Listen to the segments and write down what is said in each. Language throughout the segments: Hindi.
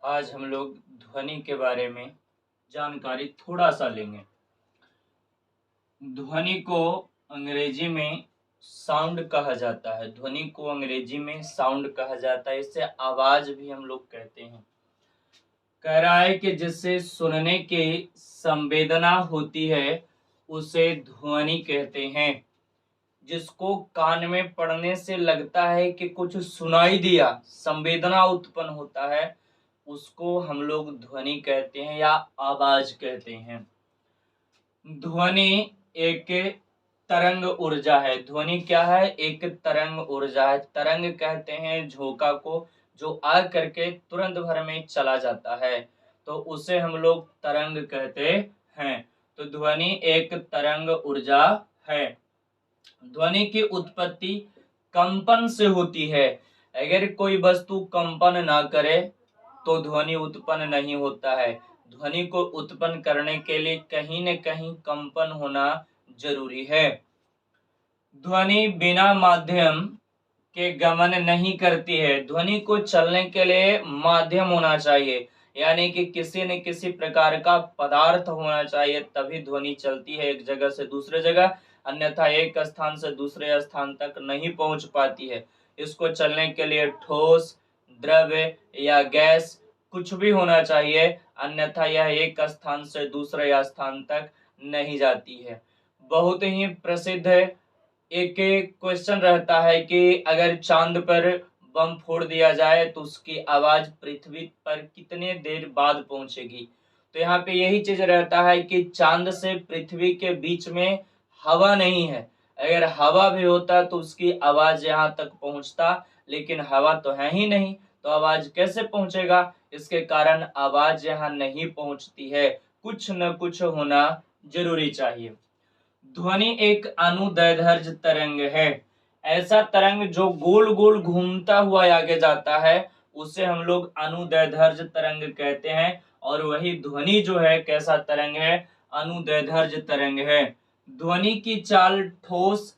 आज हम लोग ध्वनि के बारे में जानकारी थोड़ा सा लेंगे। ध्वनि को अंग्रेजी में साउंड कहा जाता है। ध्वनि को अंग्रेजी में साउंड कहा जाता है। इसे आवाज भी हम लोग कहते हैं। कह रहा है कि जिससे सुनने की संवेदना होती है उसे ध्वनि कहते हैं। जिसको कान में पड़ने से लगता है कि कुछ सुनाई दिया, संवेदना उत्पन्न होता है, उसको हम लोग ध्वनि कहते हैं या आवाज कहते हैं। ध्वनि एक तरंग ऊर्जा है। ध्वनि क्या है? एक तरंग ऊर्जा है। तरंग कहते हैं झोंका को, जो आ करके तुरंत भर में चला जाता है, तो उसे हम लोग तरंग कहते हैं। तो ध्वनि एक तरंग ऊर्जा है। ध्वनि की उत्पत्ति कंपन से होती है। अगर कोई वस्तु कंपन ना करे तो ध्वनि उत्पन्न नहीं होता है। ध्वनि को उत्पन्न करने के लिए कहीं न कहीं कंपन होना जरूरी है। ध्वनि बिना माध्यम के गमन नहीं करती है। ध्वनि को चलने के लिए माध्यम होना चाहिए, यानी कि किसी न किसी प्रकार का पदार्थ होना चाहिए, तभी ध्वनि चलती है एक जगह से दूसरे जगह, अन्यथा एक स्थान से दूसरे स्थान तक नहीं पहुंच पाती है। इसको चलने के लिए ठोस, द्रव्य या गैस कुछ भी होना चाहिए, अन्यथा यह एक स्थान से दूसरे स्थान तक नहीं जाती है। बहुत ही प्रसिद्ध एक क्वेश्चन रहता है कि अगर चांद पर बम फोड़ दिया जाए तो उसकी आवाज पृथ्वी पर कितने देर बाद पहुंचेगी। तो यहाँ पे यही चीज रहता है कि चांद से पृथ्वी के बीच में हवा नहीं है। अगर हवा भी होता तो उसकी आवाज यहाँ तक पहुंचता, लेकिन हवा तो है ही नहीं, तो आवाज कैसे पहुंचेगा? इसके कारण आवाज यहाँ नहीं पहुंचती है। कुछ न कुछ होना जरूरी चाहिए। ध्वनि एक अनुदैर्ध्य तरंग है। ऐसा तरंग जो गोल गोल घूमता हुआ आगे जाता है उसे हम लोग अनुदैर्ध्य तरंग कहते हैं। और वही ध्वनि जो है कैसा तरंग है? अनुदैर्ध्य तरंग है। ध्वनि की चाल ठोस,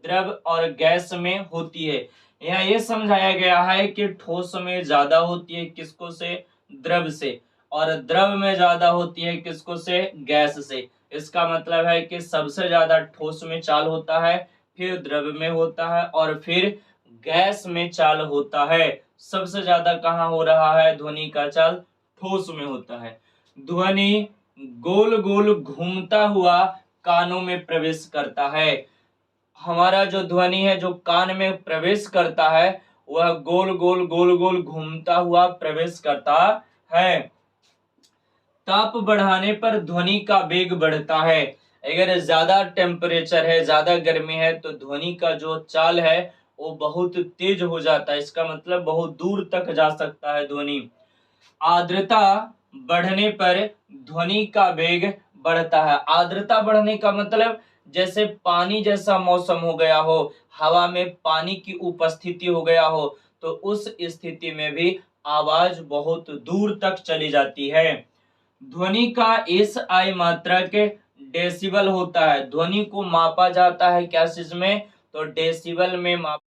द्रव और गैस में होती है। यहाँ ये समझाया गया है कि ठोस में ज्यादा होती है किसको से? द्रव से। और द्रव में ज्यादा होती है किसको से? गैस से। इसका मतलब है कि सबसे ज्यादा ठोस में चाल होता है, फिर द्रव में होता है और फिर गैस में चाल होता है। सबसे ज्यादा कहाँ हो रहा है ध्वनि का चाल? ठोस में होता है। ध्वनि गोल गोल घूमता हुआ कानों में प्रवेश करता है। हमारा जो ध्वनि है जो कान में प्रवेश करता है वह गोल गोल घूमता हुआ प्रवेश करता है। ताप बढ़ाने पर ध्वनि का वेग बढ़ता है। अगर ज्यादा टेम्परेचर है, ज्यादा गर्मी है, तो ध्वनि का जो चाल है वो बहुत तेज हो जाता है। इसका मतलब बहुत दूर तक जा सकता है ध्वनि। आर्द्रता बढ़ने पर ध्वनि का वेग बढ़ता है। आर्द्रता बढ़ने का मतलब जैसे पानी जैसा मौसम हो गया हो, हवा में पानी की उपस्थिति हो गया हो, तो उस स्थिति में भी आवाज बहुत दूर तक चली जाती है। ध्वनि का SI मात्रक डेसिबल होता है। ध्वनि को मापा जाता है क्या चीज में? तो डेसिबल में मापा